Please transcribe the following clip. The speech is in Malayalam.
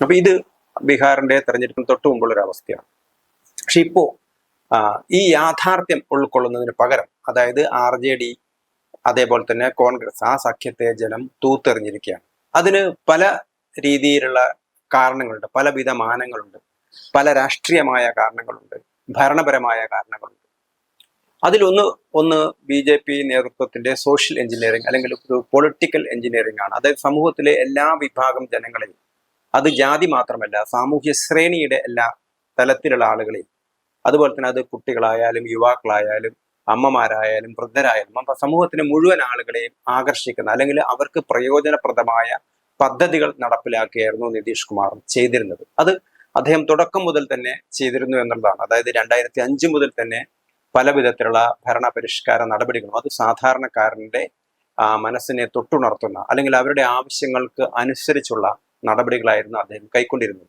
അപ്പൊ ഇത് ബീഹാറിന്റെ തെരഞ്ഞെടുപ്പിന് തൊട്ടു മുമ്പുള്ള ഒരു അവസ്ഥയാണ്. പക്ഷെ ഇപ്പോ ഈ യാഥാർത്ഥ്യം ഉൾക്കൊള്ളുന്നതിന് പകരം, അതായത് RJD അതേപോലെ തന്നെ കോൺഗ്രസ്, ആ സഖ്യത്തെ ജനം തൂത്തെറിഞ്ഞിരിക്കുകയാണ്. അതിന് പല രീതിയിലുള്ള കാരണങ്ങളുണ്ട്, പലവിധ മാനങ്ങളുണ്ട്, പല രാഷ്ട്രീയമായ കാരണങ്ങളുണ്ട്, ഭരണപരമായ കാരണങ്ങളുണ്ട്. അതിലൊന്ന് BJP നേതൃത്വത്തിന്റെ സോഷ്യൽ എഞ്ചിനീയറിംഗ് അല്ലെങ്കിൽ ഒരു പൊളിറ്റിക്കൽ എഞ്ചിനീയറിംഗ് ആണ്. അതായത് സമൂഹത്തിലെ എല്ലാ വിഭാഗം ജനങ്ങളെയും, അത് ജാതി മാത്രമല്ല സാമൂഹ്യ ശ്രേണിയുടെ എല്ലാ തലത്തിലുള്ള ആളുകളെയും, അതുപോലെ തന്നെ അത് കുട്ടികളായാലും യുവാക്കളായാലും അമ്മമാരായാലും വൃദ്ധരായാലും സമൂഹത്തിലെ മുഴുവൻ ആളുകളെയും ആകർഷിക്കുന്ന അല്ലെങ്കിൽ അവർക്ക് പ്രയോജനപ്രദമായ പദ്ധതികൾ നടപ്പിലാക്കുകയായിരുന്നു നിതീഷ് കുമാർ ചെയ്തിരുന്നത്. അത് അദ്ദേഹം തുടക്കം മുതൽ തന്നെ ചെയ്തിരുന്നു എന്നുള്ളതാണ്. അതായത് 2005 മുതൽ തന്നെ പല വിധത്തിലുള്ള ഭരണ പരിഷ്കാര നടപടികളും അത് സാധാരണക്കാരന്റെ മനസ്സിനെ തൊട്ടുണർത്തുന്ന അല്ലെങ്കിൽ അവരുടെ ആവശ്യങ്ങൾക്ക് അനുസരിച്ചുള്ള നടപടികളായിരുന്നു അദ്ദേഹം കൈക്കൊണ്ടിരുന്നത്.